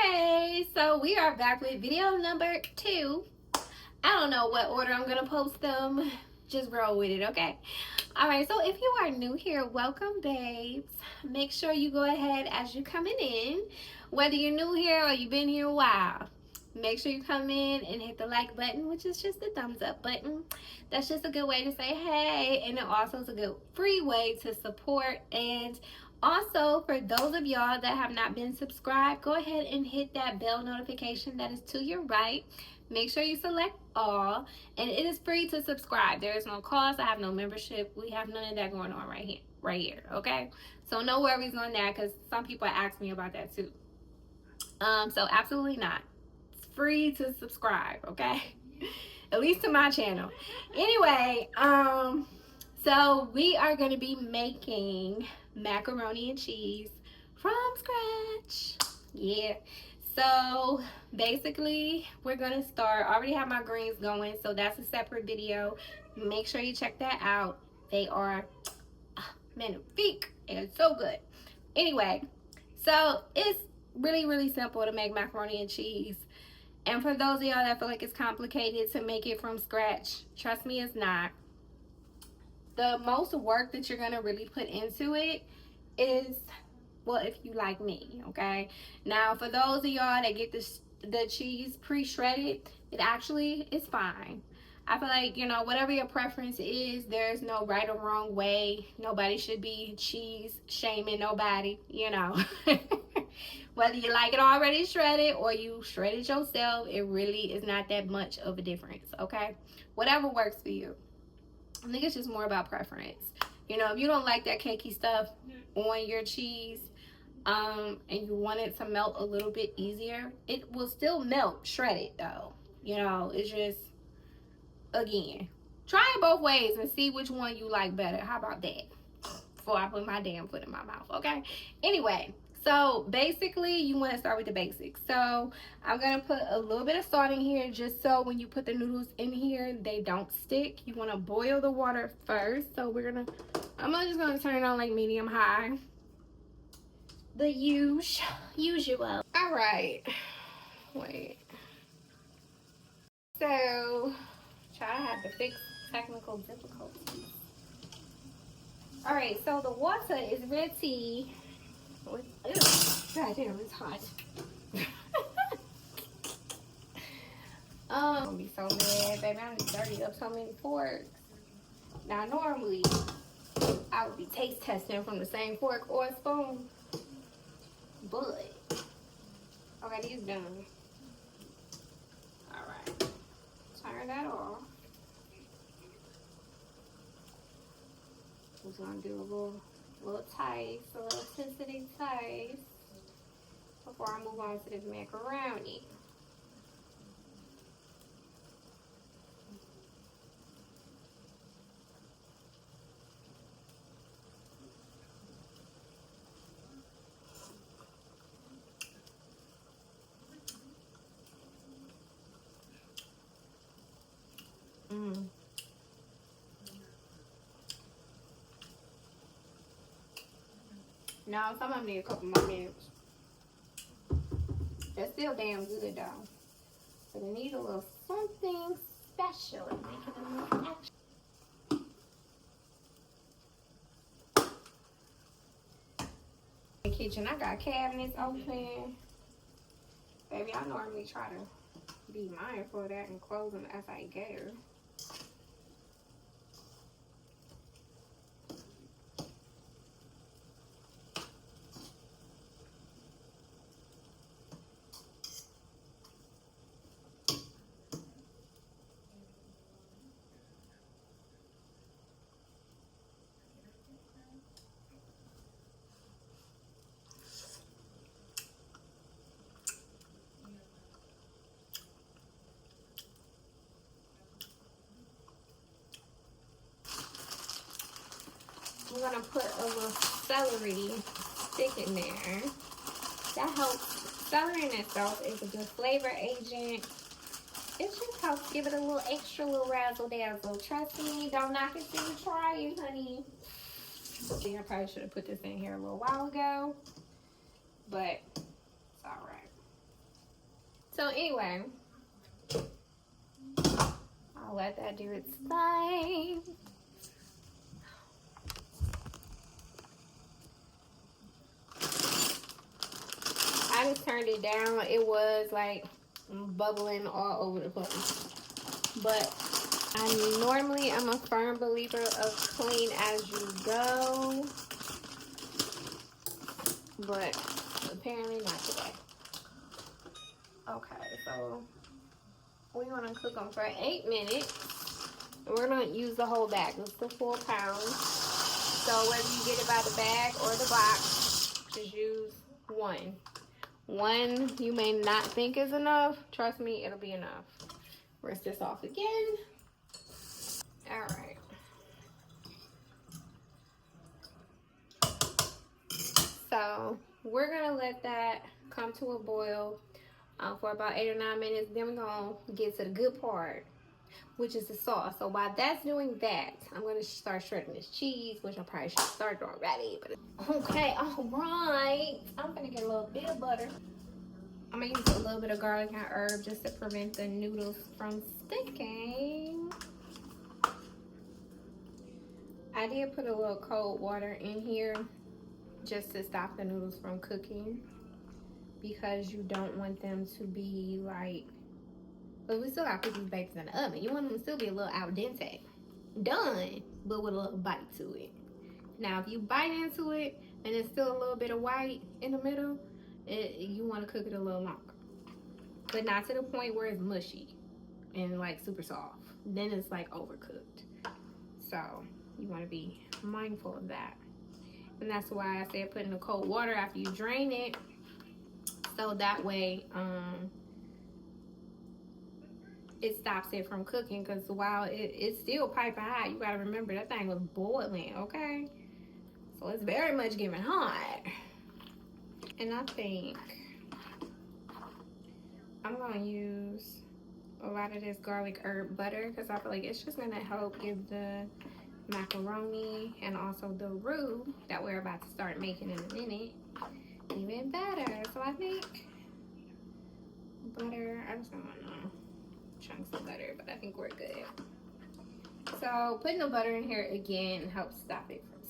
Hey, so we are back with video number 2. I don't know what order I'm gonna post them. Just roll with it, okay? Alright, so if you are new here, welcome, babes. Make sure you go ahead as you're coming in. Whether you're new here or you've been here a while, make sure you come in and hit the like button, which is just the thumbs up button. That's just a good way to say hey, and it also is a good free way to support. And also, for those of y'all that have not been subscribed, go ahead and hit that bell notification that is to your right. Make sure you select all, and it is free to subscribe. There is no cost. I have no membership. We have none of that going on right here, okay? So no worries on that, because some people ask me about that too. So absolutely not. It's free to subscribe, okay? At least to my channel. Anyway, so we are going to be making macaroni and cheese from scratch. Yeah. So basically, we're going to start. I already have my greens going, so that's a separate video. Make sure you check that out. They are magnifique and so good. Anyway, so it's really simple to make macaroni and cheese. And for those of y'all that feel like it's complicated to make it from scratch, trust me, it's not. The most work that you're going to really put into it is, well, if you like me, okay? Now, for those of y'all that get the cheese pre-shredded, it actually is fine. I feel like, you know, whatever your preference is, there's no right or wrong way. Nobody should be cheese shaming nobody, you know. Whether you like it already shredded or you shred it yourself, it really is not that much of a difference, okay? Whatever works for you. I think it's just more about preference. You know, if you don't like that cakey stuff on your cheese, and you want it to melt a little bit easier, it will still melt shredded though. You know, it's just, again, try it both ways and see which one you like better. How about that? Before I put my damn foot in my mouth, okay? Anyway, so basically you want to start with the basics. So I'm going to put a little bit of salt in here just so when you put the noodles in here, they don't stick. You want to boil the water first. So I'm just going to turn it on like medium high. The usual. All right. Wait. So try to have to fix technical difficulties. All right, so the water is ready. God damn, it's hot. I'm gonna be so mad, baby. I just dirty up so many forks. Now, normally, I would be taste testing from the same fork or spoon. But, okay, these done. Alright. Turn that off. Just gonna do a little taste, a little sensitive taste before I move on to this macaroni. No, some of them need a couple more minutes. They're still damn good though. But they need a little something special to make it a little extra. In the kitchen, I got cabinets open. Baby, I normally try to be mindful of that and close them as I go. We're gonna put a little celery stick in there. That helps. Celery in itself is a good flavor agent. It just helps give it a little extra little razzle dazzle. Trust me, don't knock it till you try it, honey. I probably should have put this in here a little while ago, but it's all right. So anyway, I'll let that do its thing. I just turned it down. It was like bubbling all over the place. But I'm a firm believer of clean as you go. But apparently not today. Okay, so we want to cook them for 8 minutes. We're going to use the whole bag. It's the full pound. So whether you get it by the bag or the box, just use one. One you may not think is enough. Trust me, it'll be enough. Rinse this off again. All right. So we're gonna let that come to a boil for about 8 or 9 minutes. Then we're gonna get to the good part, which is the sauce. So while that's doing that, I'm gonna start shredding this cheese, which I probably should have started already. But okay, all right. I'm gonna get a little bit of butter. I'm gonna use a little bit of garlic and herb just to prevent the noodles from sticking. I did put a little cold water in here just to stop the noodles from cooking, because you don't want them to be like, but we still got cookies baked in the oven. You want them to still be a little al dente, done, but with a little bite to it. Now, if you bite into it and it's still a little bit of white in the middle, you want to cook it a little longer, but not to the point where it's mushy and like super soft. Then it's like overcooked. So you want to be mindful of that. And that's why I said put in the cold water after you drain it, so that way it stops it from cooking. Because while it's still piping hot, you got to remember that thing was boiling, okay? So it's very much getting hot. And I think I'm going to use a lot of this garlic herb butter, because I feel like it's just going to help give the macaroni and also the roux that we're about to start making in a minute even better. So I think butter, I just don't want no chunks of butter, but I think we're good. So putting the butter in here again helps stop it from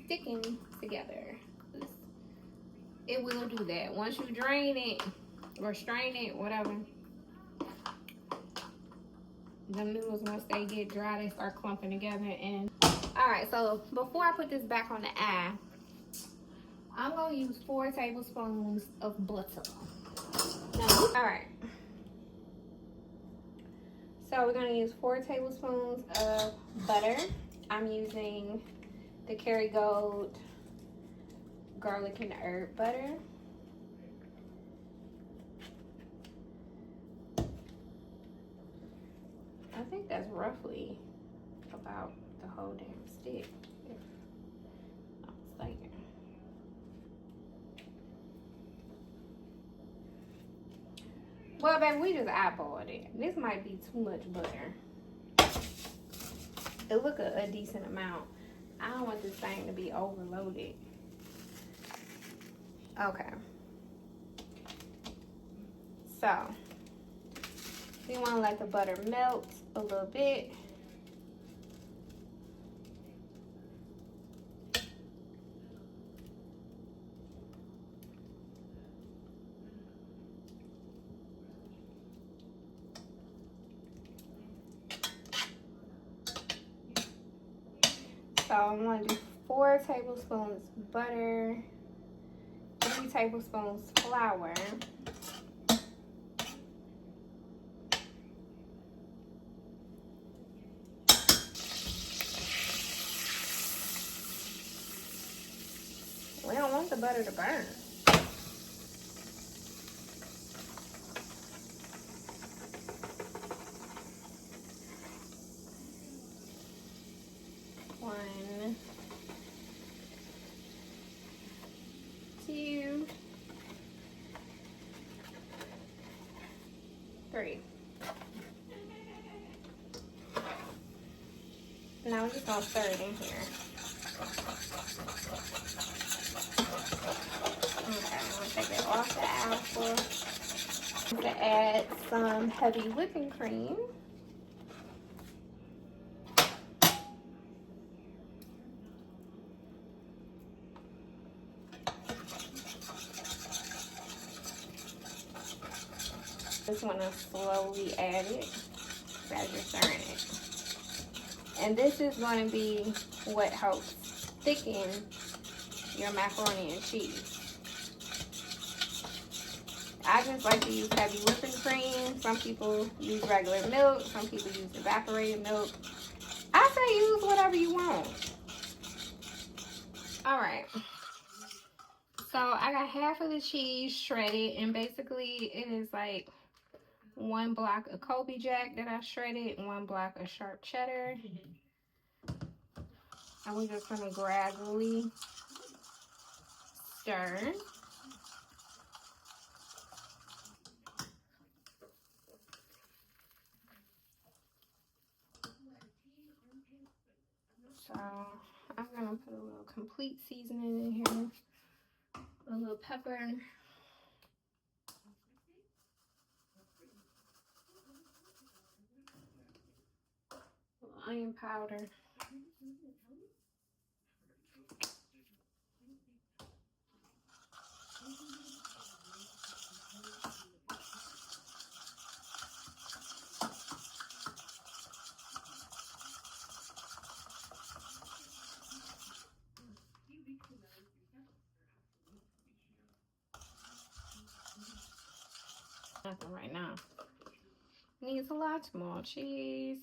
sticking together. It will do that. Once you drain it or strain it, whatever, the noodles, once they get dry, they start clumping together. And all right, so before I put this back on the eye, I'm gonna use 4 tablespoons of butter. All right, so we're gonna use 4 tablespoons of butter. I'm using the Kerrygold garlic and herb butter. I think that's roughly about the whole damn stick, if I'm mistaken. Well, baby, we just eyeballed it. This might be too much butter. It look a decent amount. I don't want this thing to be overloaded. Okay. So we want to let the butter melt a little bit. So I'm going to do 4 tablespoons butter, 3 tablespoons flour, we don't want the butter to burn. One, 2, 3. Now we're just gonna stir it in here. Okay, I'm gonna take it off the apple. To add some heavy whipping cream. Just want to slowly add it as you're stirring it. And this is going to be what helps thicken your macaroni and cheese. I just like to use heavy whipping cream. Some people use regular milk. Some people use evaporated milk. I say use whatever you want. Alright. So I got half of the cheese shredded. And basically it is like 1 block of Colby Jack that I shredded. 1 block of sharp cheddar. And we're just going to gradually stir. So I'm gonna put a little complete seasoning in here, a little pepper, a little onion powder, nothing right now. Needs a lot more cheese.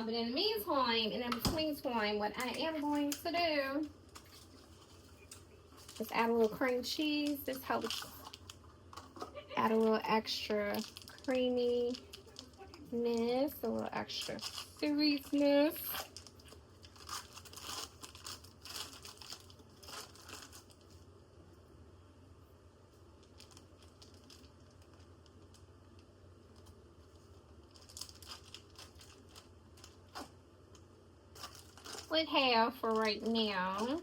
But in the meantime, and in between time, what I am going to do is add a little cream cheese. This helps add a little extra creaminess, a little extra sweetness. With half for right now.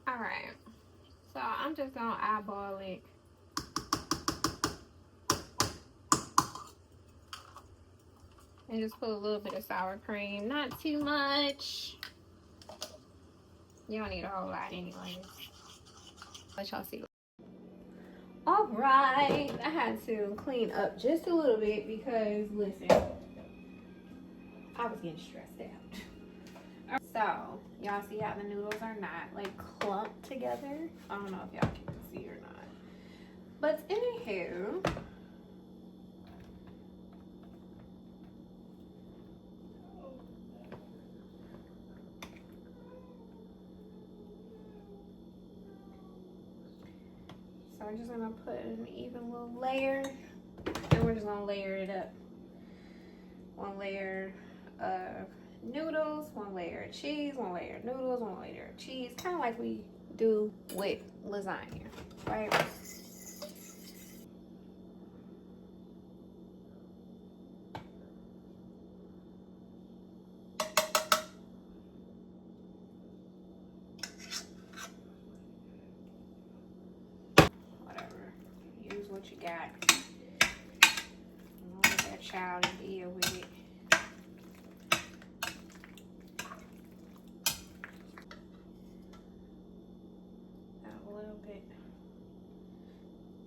Alright, so I'm just gonna eyeball it. And just put a little bit of sour cream, not too much. You don't need a whole lot anyways. Let y'all see. Alright, I had to clean up just a little bit because, listen, I was getting stressed out. So, y'all see how the noodles are not like clumped together? I don't know if y'all can see or not. But anywho, so I'm just gonna put an even little layer, and we're just gonna layer it up. 1 layer of noodles, 1 layer of cheese, 1 layer of noodles, 1 layer of cheese, kind of like we do with lasagna, right? what you got. Look at that child and deal with it. A little bit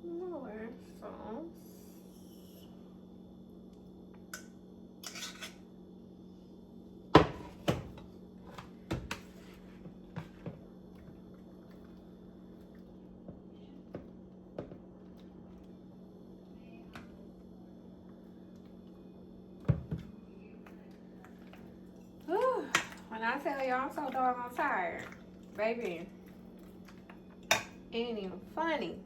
more sauce. When I tell you I'm so doggone tired, baby, ain't even funny.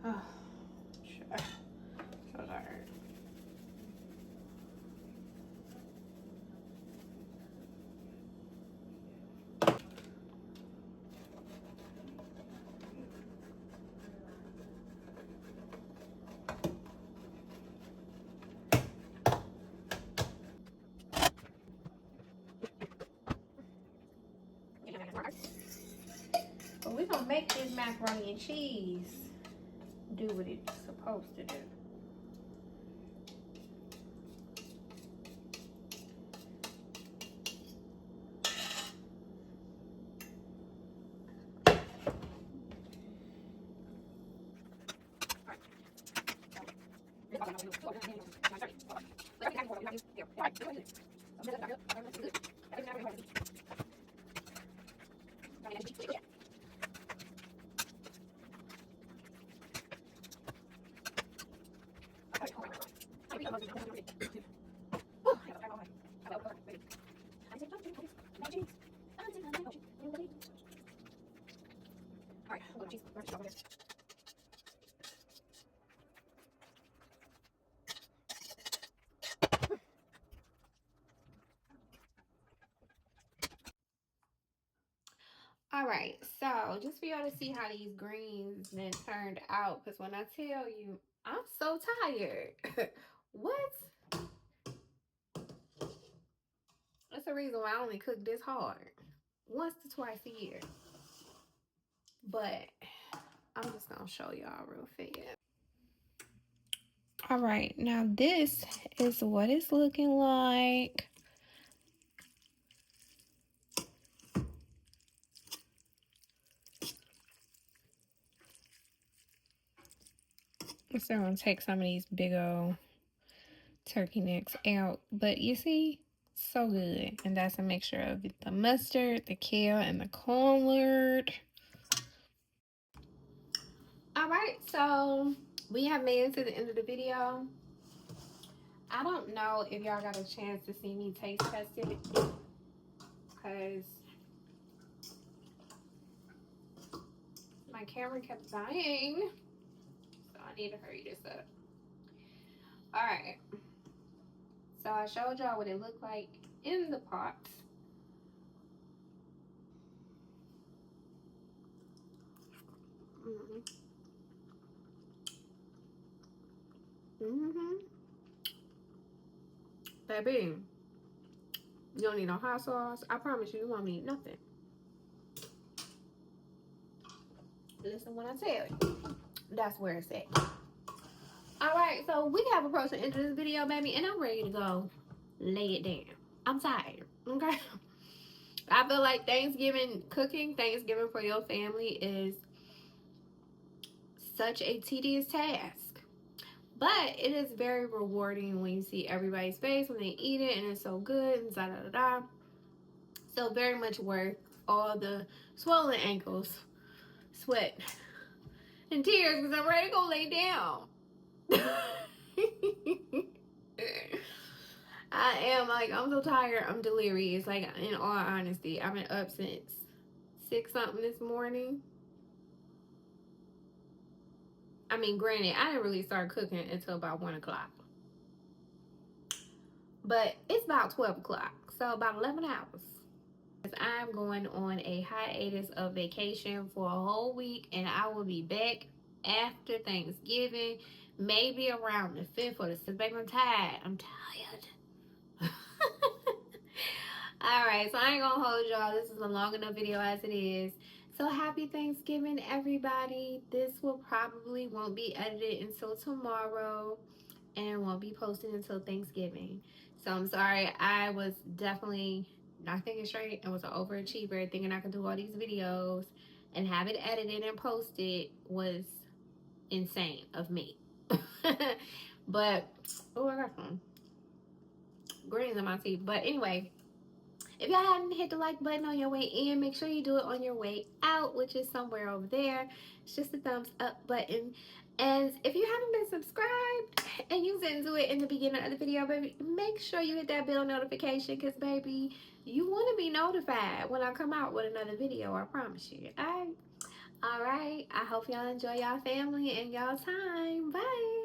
Oh, sure. So tired. But we're gonna make this macaroni and cheese do what it's supposed to do. All right, so just for y'all to see how these greens then turned out, because when I tell you, I'm so tired. What? That's the reason why I only cook this hard. Once to twice a year. But I'm just going to show y'all real fast. All right, now this is what it's looking like. So I'm going to take some of these big old turkey necks out. But you see, so good. And that's a mixture of the mustard, the kale, and the cornwood. All right, so we have made it to the end of the video. I don't know if y'all got a chance to see me taste test it, because my camera kept dying. So I need to hurry this up. All right. So I showed y'all what it looked like in the pot. Baby, you don't need no hot sauce. I promise you won't need nothing. Listen when I tell you. That's where it's at. Alright, so we have approached the end of this video, baby, and I'm ready to go lay it down. I'm tired, okay? I feel like cooking Thanksgiving for your family is such a tedious task. But it is very rewarding when you see everybody's face when they eat it and it's so good and da da da da. So very much worth all the swollen ankles, sweat, and tears because I'm ready to go lay down. I am like, I'm so tired. I'm delirious. Like, in all honesty, I've been up since 6 something this morning. I mean, granted, I didn't really start cooking until about 1 o'clock. but it's about 12 o'clock, so about 11 hours. I'm going on a hiatus of vacation for a whole week, and I will be back after Thanksgiving, maybe around the 5th or the 6th. Baby, I'm tired. I'm tired. Alright, so I ain't gonna hold y'all. This is a long enough video as it is. So happy Thanksgiving, everybody. This will probably won't be edited until tomorrow and won't be posted until Thanksgiving. So I'm sorry. I was definitely not thinking straight. I was an overachiever, thinking I could do all these videos and have it edited and posted was insane of me. But oh, I got some greens in my teeth. But anyway, if y'all haven't hit the like button on your way in, make sure you do it on your way out, which is somewhere over there. It's just a thumbs up button. And if you haven't been subscribed and you didn't do it in the beginning of the video, baby, make sure you hit that bell notification, because baby, you want to be notified when I come out with another video. I promise you. All right. I hope y'all enjoy y'all family and y'all time. Bye.